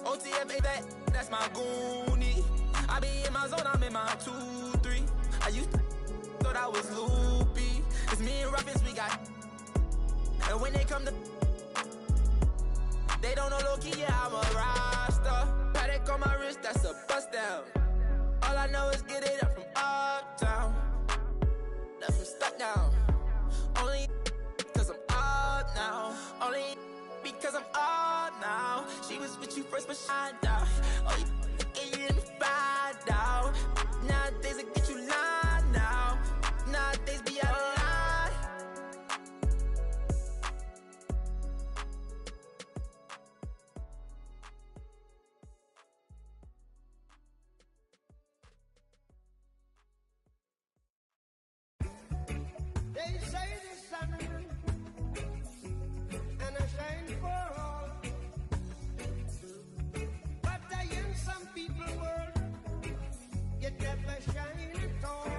OTF, that's my goonie. I be in my zone, I'm in my 2-3. I used to thought I was loopy. It's me and Ruffins, we got. And when they come to, they don't know low-key, yeah, I'm a roster. Paddock on my wrist, that's a bust down. All I know is get it up from uptown. Left from stuck down. Only cause I'm up now. Only because I'm up now. She was with you first, but shine down. Oh, you get me find out. Nowadays I get you lying now. Nowadays be out of line. They say the sun and I shine for all, but I in some people world you never shine at all.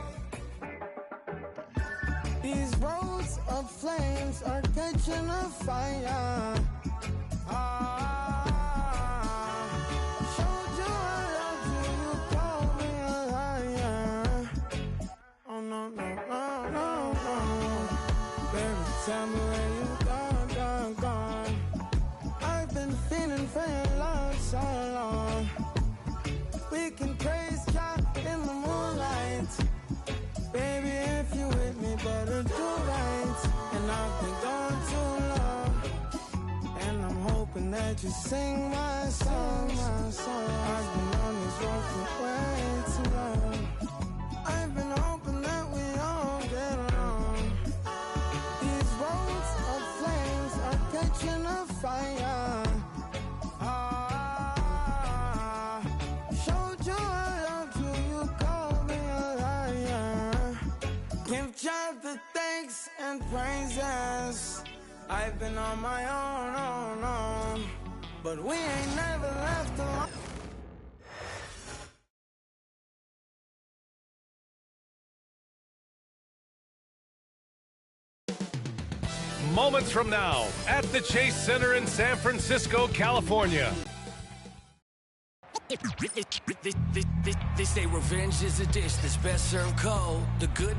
These roads of flames are catching a fire. Showed you I love you, you call me a liar. Oh no, no, no, no, no. Baby, tell me where you gone, gone. I've been feeling for your love so long. We can praise God in the moonlight. Baby, if you with me, better do right. And I've been gone too long, and I'm hoping that you sing my song, my song. I've been on this road for way too long. I've been hoping that we all get along. These roads of flames are catching a fire. Showed you I loved you, you called me a liar. Give God the thanks and praises. I've been on my own, but we ain't never left alone. Moments from now at the Chase Center in San Francisco, California. They say revenge is a dish that's best served cold. The good,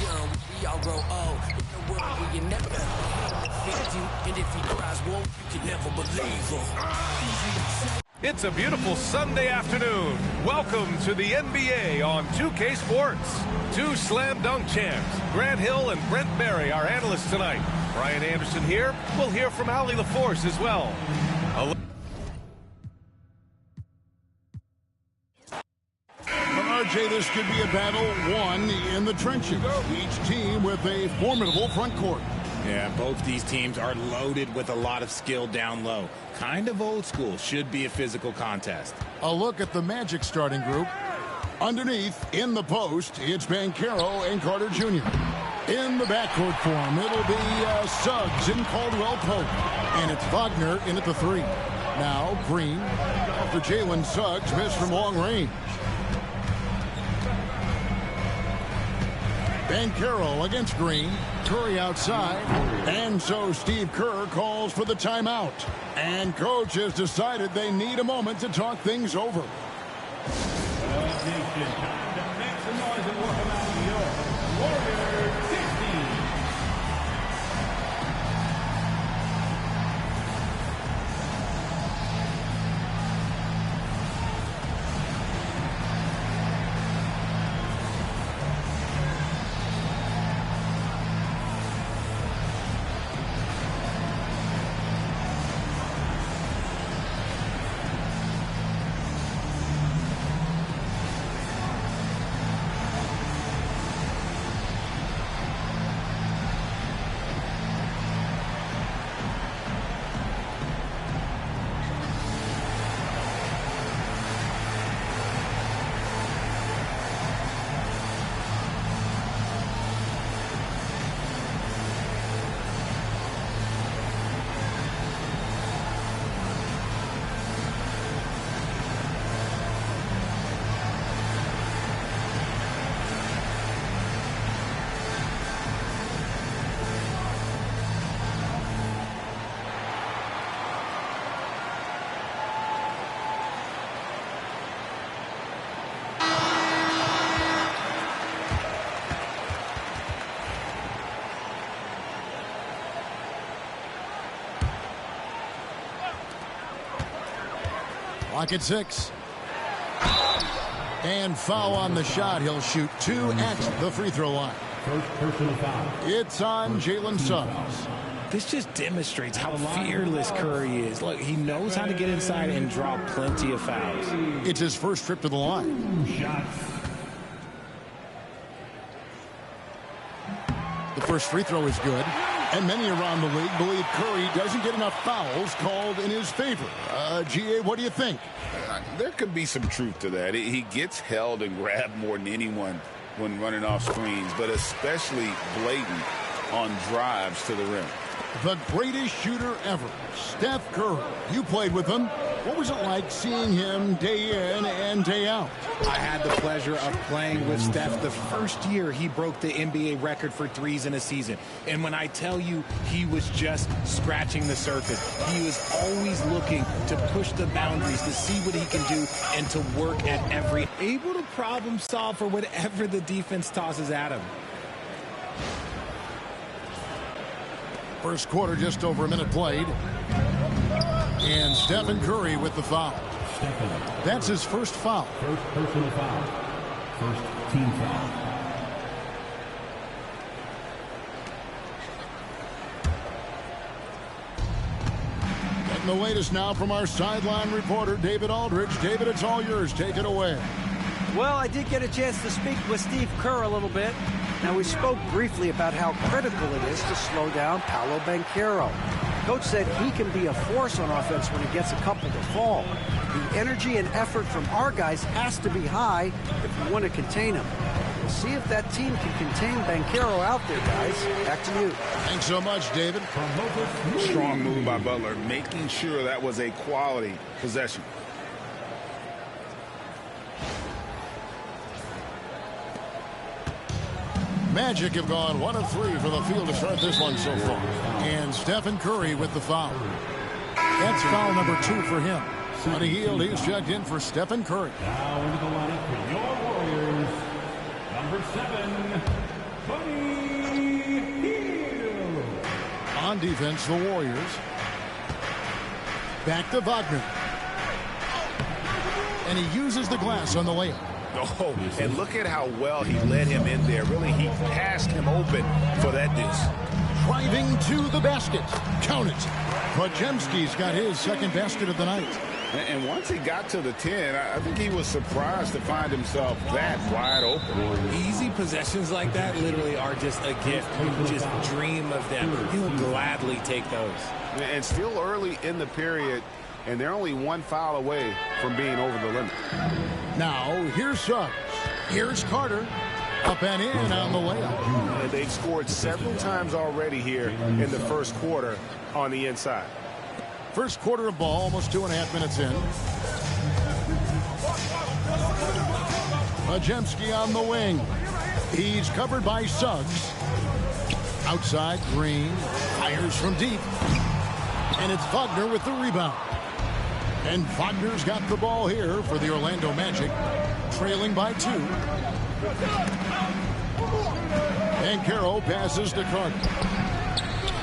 young, we all grow old. In a world where you never fit you, and if he cries wolf, you can never believe him. It's a beautiful Sunday afternoon. Welcome to the NBA on 2K Sports. Two slam dunk champs, Grant Hill and Brent Barry, our analysts tonight. Brian Anderson here. We'll hear from Allie LaForce as well. RJ, this could be a battle won in the trenches. Each team with a formidable front court. Yeah, both these teams are loaded with a lot of skill down low. Kind of old school. Should be a physical contest. A look at the Magic starting group. Underneath, in the post, it's Banchero and Carter Jr. In the backcourt form, it'll be Suggs and Caldwell Pope. And it's Wagner in at the three. Now, Green, after Jalen Suggs missed from long range. Banchero against Green. Curry outside. And so Steve Kerr calls for the timeout. And coach has decided they need a moment to talk things over. Clock at 6. And foul on the shot. He'll shoot 2 at the free throw line. First personal foul. It's on Jalen Suggs. This just demonstrates how fearless Curry is. Look, he knows how to get inside and draw plenty of fouls. It's his first trip to the line. Shots. The first free throw is good. And many around the league believe Curry doesn't get enough fouls called in his favor. GA, what do you think? There could be some truth to that. He gets held and grabbed more than anyone when running off screens, but especially blatant on drives to the rim. The greatest shooter ever, Steph Curry. You played with him. What was it like seeing him day in and day out? I had the pleasure of playing with Steph the first year he broke the NBA record for threes in a season. And when I tell you he was just scratching the surface, he was always looking to push the boundaries, to see what he can do, and to work at every, able to problem solve for whatever the defense tosses at him. First quarter, just over a minute played. And Stephen Curry with the foul. That's his first foul. First personal foul. First team foul. Getting the latest now from our sideline reporter, David Aldridge. David, it's all yours. Take it away. Well, I did get a chance to speak with Steve Kerr a little bit. Now, we spoke briefly about how critical it is to slow down Paolo Banchero. Coach said he can be a force on offense when he gets a couple to fall. The energy and effort from our guys has to be high if we want to contain him. We'll see if that team can contain Banchero out there, guys. Back to you. Thanks so much, David. Strong move by Butler, making sure that was a quality possession. Magic have gone 1 of 3 for the field to start this one so far. And Stephen Curry with the foul. That's foul number 2 for him. On a yield, he's checked in for Stephen Curry. Now into the lineup for your Warriors. Number 7, Buddy Hield. On defense, the Warriors. Back to Wagner. And he uses the glass on the layup. Oh, and look at how well he led him in there. Really, he passed him open for that deuce. Driving to the basket. Count it. Podziemski's got his second basket of the night. And once he got to the 10, I think he was surprised to find himself that wide open. Easy possessions like that literally are just a gift. You just dream of them. He'll gladly take those. And still early in the period, and they're only 1 foul away from being over the limit. Now, here's Suggs. Here's Carter. Up and in on the layup. And they've scored several times already here in the first quarter on the inside. First quarter of ball, almost 2.5 minutes in. Podziemski on the wing. He's covered by Suggs. Outside, Green fires from deep. And it's Wagner with the rebound. And Wagner's got the ball here for the Orlando Magic, trailing by 2. And Carroll passes to Carter.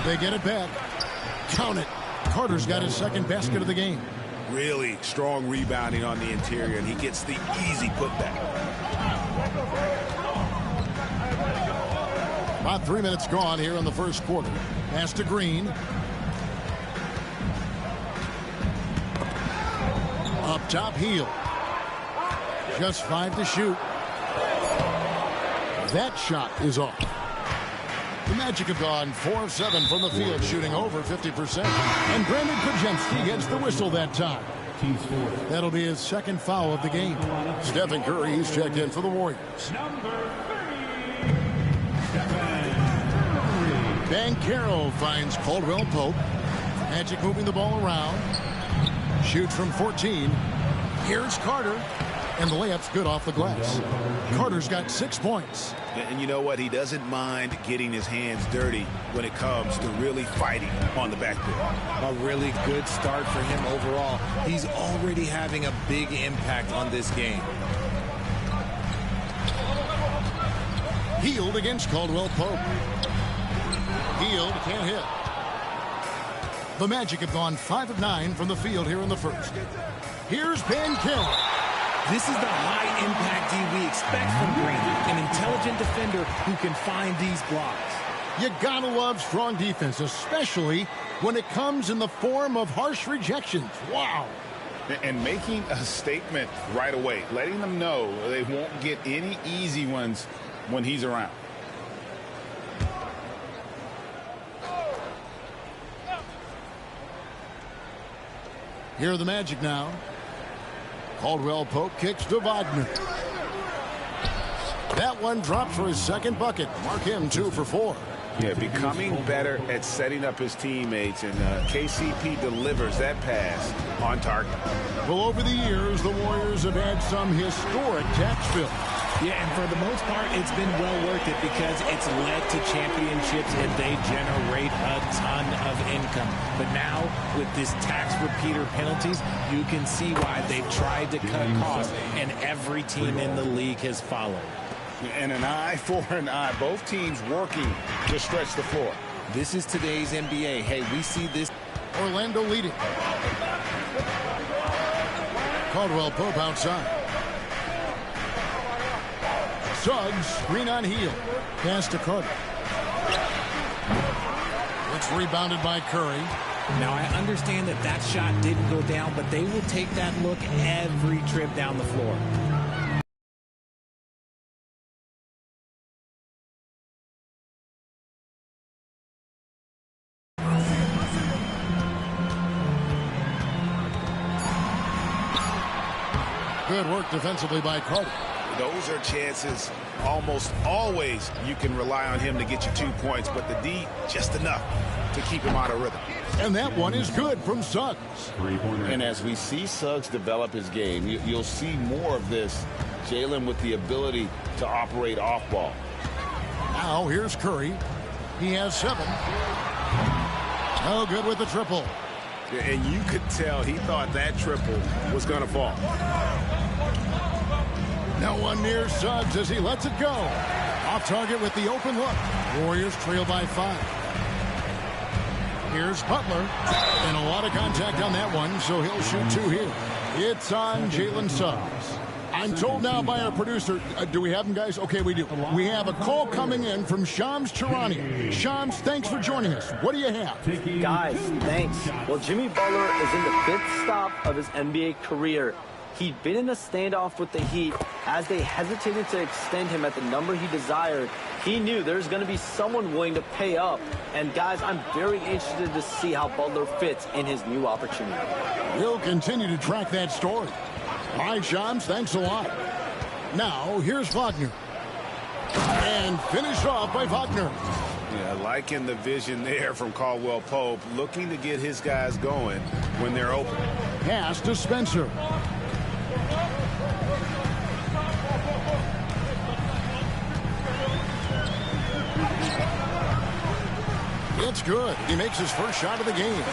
They get it back. Count it. Carter's got his second basket of the game. Really strong rebounding on the interior, and he gets the easy putback. About 3 minutes gone here in the first quarter. Pass to Green. Up top, Hield. Just 5 to shoot. That shot is off. The Magic have gone 4 of 7 from the field, shooting over 50%. And Brandon Podziemski gets the whistle that time. That'll be his second foul of the game. Stephen Curry is checked in for the Warriors. Banchero finds Caldwell Pope. Magic moving the ball around. Shoots from 14. Here's Carter. And the layup's good off the glass. Carter's got 6 points. And you know what? He doesn't mind getting his hands dirty when it comes to really fighting on the backboard. A really good start for him overall. He's already having a big impact on this game. Hield against Caldwell Pope. Hield can't hit. The Magic have gone 5 of 9 from the field here in the first. Here's Banchero. This is the high-impact D we expect from Green, an intelligent defender who can find these blocks. You gotta love strong defense, especially when it comes in the form of harsh rejections. Wow. And making a statement right away, letting them know they won't get any easy ones when he's around. Here are the Magic now. Caldwell Pope kicks to Wagner. That one drops for his second bucket. Mark him 2 for 4. Yeah, becoming better at setting up his teammates, and KCP delivers that pass on target. Well, over the years, the Warriors have had some historic tax bills. Yeah, and for the most part, it's been well worth it because it's led to championships and they generate a ton of income. But now, with this tax repeater penalties, you can see why they've tried to cut costs, and every team in the league has followed. And an eye for an eye. Both teams working to stretch the floor. This is today's NBA. Hey, we see this. Orlando leading. Caldwell Pope outside. Suggs, screen on heel. Pass to Carter. It's rebounded by Curry. Now, I understand that that shot didn't go down, but they will take that look every trip down the floor. Good work defensively by Carter. Those are chances almost always you can rely on him to get you 2 points, but the D just enough to keep him out of rhythm. And that one is good from Suggs. And as we see Suggs develop his game, you'll see more of this. Jalen with the ability to operate off ball. Now here's Curry. He has 7. No good with the triple. And you could tell he thought that triple was going to fall. No one near Suggs as he lets it go. Off target with the open look. Warriors trail by 5. Here's Butler. And a lot of contact on that one, so he'll shoot 2 here. It's on Jalen Suggs. I'm told now by our producer, do we have him, guys? Okay, we do. We have a call coming in from Shams Charania. Shams, thanks for joining us. What do you have? Guys, thanks. Well, Jimmy Butler is in the 5th stop of his NBA career. He'd been in a standoff with the Heat. As they hesitated to extend him at the number he desired, he knew there's going to be someone willing to pay up. And, guys, I'm very interested to see how Butler fits in his new opportunity. We'll continue to track that story. All right, Shams, thanks a lot. Now, here's Wagner. And finished off by Wagner. Yeah, liking the vision there from Caldwell Pope, looking to get his guys going when they're open. Pass to Spencer. It's good. He makes his first shot of the game.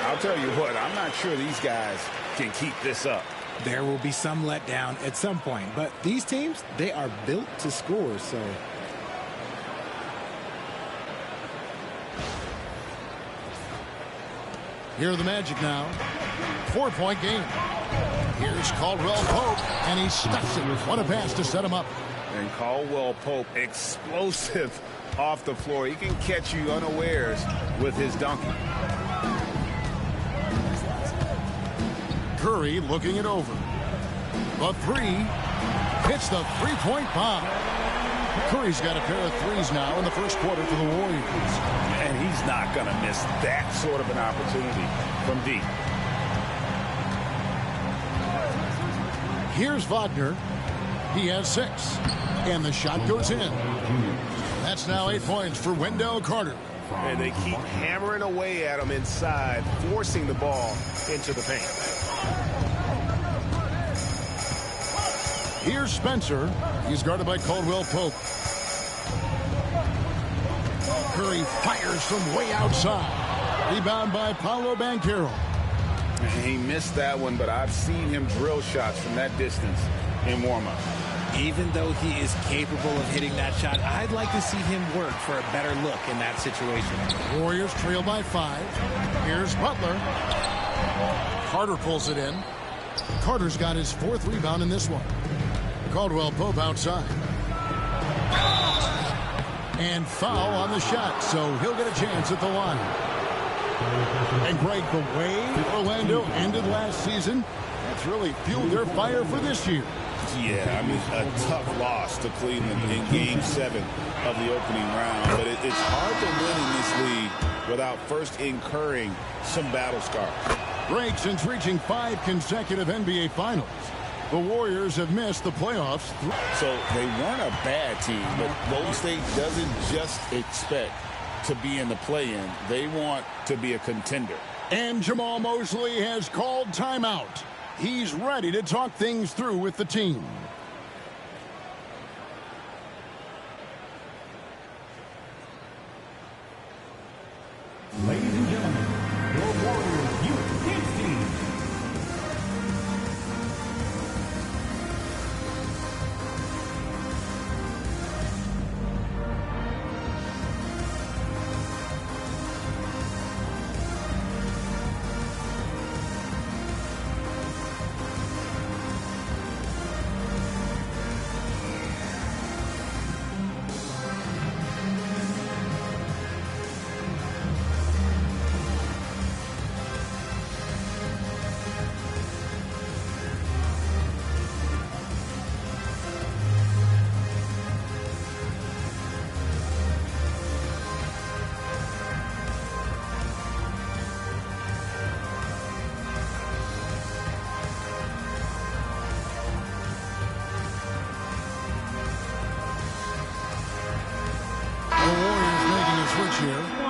I'll tell you what, I'm not sure these guys can keep this up. There will be some letdown at some point, but these teams, they are built to score, so. Here are the Magic now. 4-point game. Here's Caldwell Pope, and he stuffs it. What a pass to set him up. And Caldwell Pope, explosive off the floor. He can catch you unawares with his dunking. Curry looking it over. The 3 hits the 3-point bomb. Curry's got a pair of 3s now in the first quarter for the Warriors. And he's not going to miss that sort of an opportunity from deep. Here's Wagner. He has 6. And the shot goes in. That's now 8 points for Wendell Carter. And they keep hammering away at him inside, forcing the ball into the paint. Here's Spencer. He's guarded by Caldwell Pope. Curry fires from way outside. Rebound by Paolo Banchero. He missed that one, but I've seen him drill shots from that distance in warm-up. Even though he is capable of hitting that shot, I'd like to see him work for a better look in that situation. Warriors trail by 5. Here's Butler. Carter pulls it in. Carter's got his 4th rebound in this one. Caldwell Pope outside. And foul on the shot, so he'll get a chance at the line. And Greg, the way Orlando ended last season, that's really fueled their fire for this year. Yeah, I mean, a tough loss to Cleveland in Game 7 of the opening round. But it's hard to win in this league without first incurring some battle scars. Greg, since reaching 5 consecutive NBA Finals, the Warriors have missed the playoffs. So they weren't a bad team, but Golden State doesn't just expect to be in the play-in. They want to be a contender. And Jamal Mosley has called timeout. He's ready to talk things through with the team. Ladies and gentlemen, your Warriors Youth Kids team.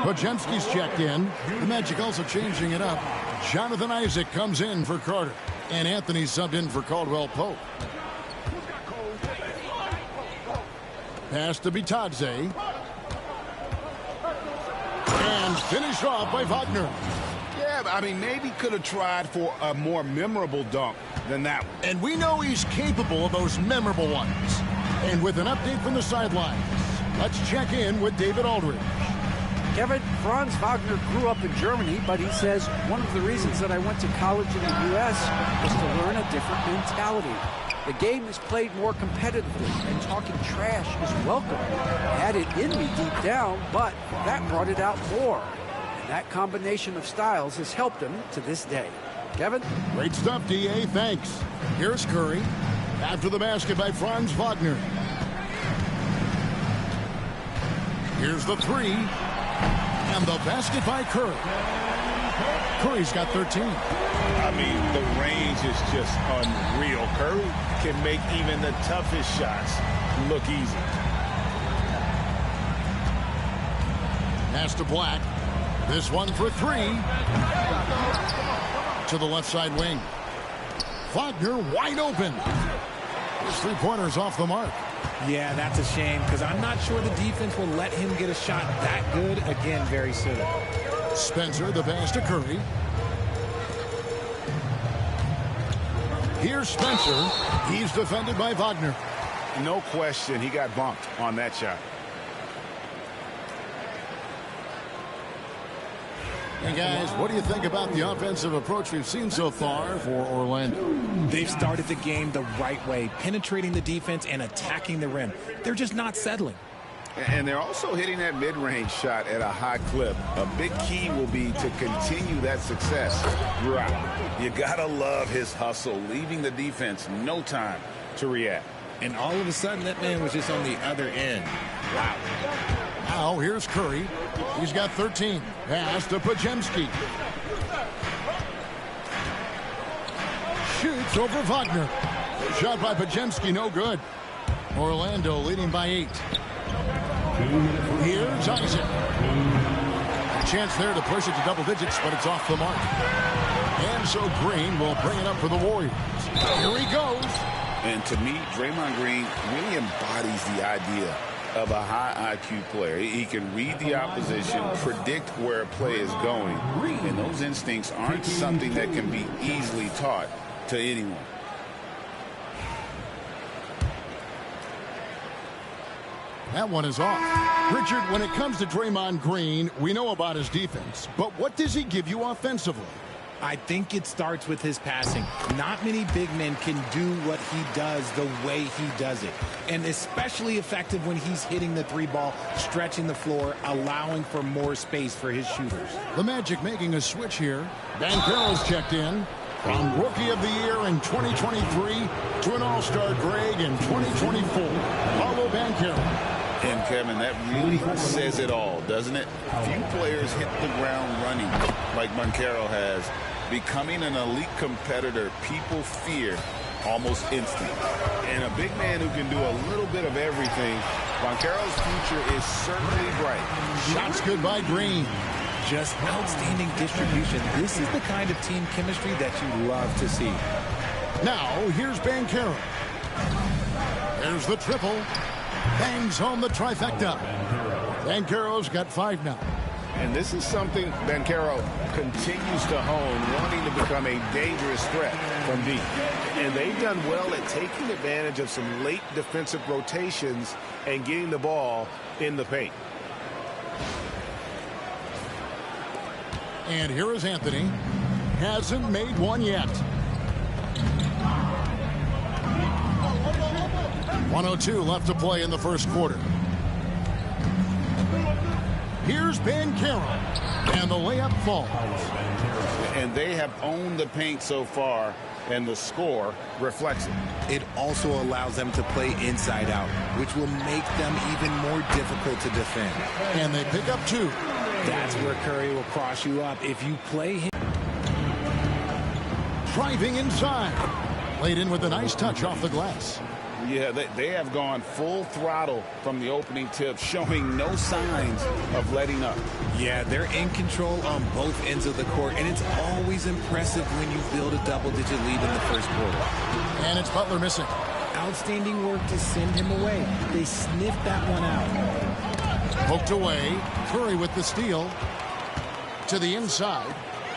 Podziemski's checked in. The Magic also changing it up. Jonathan Isaac comes in for Carter. And Anthony subbed in for Caldwell Pope. Pass to Bitadze. And finished off by Wagner. Yeah, I mean, maybe could have tried for a more memorable dunk than that one. And we know he's capable of those memorable ones. And with an update from the sidelines, let's check in with David Aldridge. Kevin, Franz Wagner grew up in Germany, but he says one of the reasons that I went to college in the U.S. was to learn a different mentality. The game is played more competitively, and talking trash is welcome. I had it in me deep down, but that brought it out more. And that combination of styles has helped him to this day. Kevin? Great stuff, D.A. Thanks. Here's Curry. After the basket by Franz Wagner. Here's the 3. And the basket by Curry. Curry's got 13. I mean, the range is just unreal. Curry can make even the toughest shots look easy. Pass to Black. This one for 3. To the left side wing. Wagner wide open. His 3-pointer's off the mark. Yeah, that's a shame because I'm not sure the defense will let him get a shot that good again very soon. Spencer, the pass to Curry. Here's Spencer. He's defended by Wagner. No question, he got bumped on that shot. Hey, guys, what do you think about the offensive approach we've seen so far for Orlando? They've started the game the right way, penetrating the defense and attacking the rim. They're just not settling. And they're also hitting that mid-range shot at a high clip. A big key will be to continue that success throughout. You gotta love his hustle, leaving the defense no time to react. And all of a sudden, that man was just on the other end. Wow. Now, here's Curry. He's got 13. Pass to Podziemski. Shoots over Wagner. Shot by Podziemski, no good. Orlando leading by 8. Here's Isaac. A chance there to push it to double digits, but it's off the mark. And so Green will bring it up for the Warriors. Here he goes. And to me, Draymond Green really embodies the idea of a high IQ player. He can read the opposition, predict where a play is going, and those instincts aren't something that can be easily taught to anyone. That one is off. Richard, when it comes to Draymond Green, we know about his defense, but what does he give you offensively? I think it starts with his passing. Not many big men can do what he does the way he does it. And especially effective when he's hitting the three ball, stretching the floor, allowing for more space for his shooters. The Magic making a switch here. Banchero's checked in. From Rookie of the Year in 2023 to an All-Star grade in 2024. Paolo Banchero. And Kevin, that really says it all, doesn't it? Few players hit the ground running like Banchero has. Becoming an elite competitor, people fear almost instant. And a big man who can do a little bit of everything, Banchero's future is certainly bright. Shots good by Green. Just outstanding distribution. This is the kind of team chemistry that you love to see. Now, here's Banchero. There's the triple. Bangs home the trifecta. Banchero's got 5 now. And this is something Banchero continues to hone, wanting to become a dangerous threat from deep. And they've done well at taking advantage of some late defensive rotations and getting the ball in the paint. And here is Anthony. Hasn't made one yet. 1:02 left to play in the first quarter. Here's Banchero. And the layup falls. And they have owned the paint so far, and the score reflects it. It also allows them to play inside out, which will make them even more difficult to defend. And they pick up 2. That's where Curry will cross you up if you play him. Driving inside. Laid in with a nice touch off the glass. Yeah, they have gone full throttle from the opening tip, showing no signs of letting up. Yeah, they're in control on both ends of the court, and it's always impressive when you build a double-digit lead in the first quarter. And it's Butler missing. Outstanding work to send him away. They sniffed that one out. Poked away. Curry with the steal. To the inside.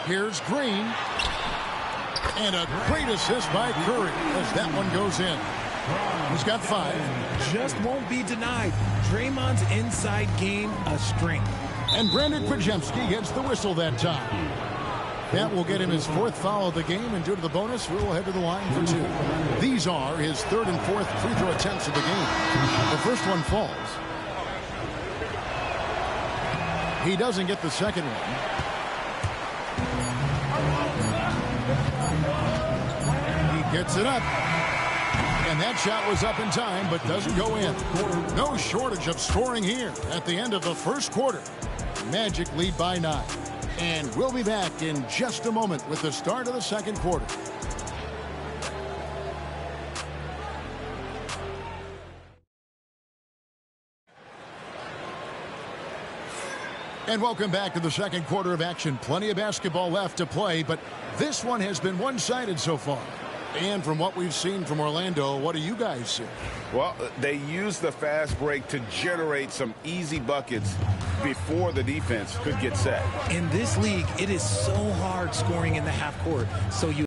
Here's Green. And a great assist by Curry as that one goes in. He's got 5. Just won't be denied. Draymond's inside game, a strength. And Brandon Krzyzewski gets the whistle that time. That will get him his 4th foul of the game, and due to the bonus, we will head to the line for 2. These are his 3rd and 4th free throw attempts of the game. The first one falls. He doesn't get the second one. He gets it up. And that shot was up in time, but doesn't go in. No shortage of scoring here at the end of the first quarter. Magic lead by 9. And we'll be back in just a moment with the start of the second quarter. And welcome back to the second quarter of action. Plenty of basketball left to play, but this one has been one-sided so far. And from what we've seen from Orlando, what do you guys see? Well, they used the fast break to generate some easy buckets before the defense could get set. In this league, it is so hard scoring in the half court, so you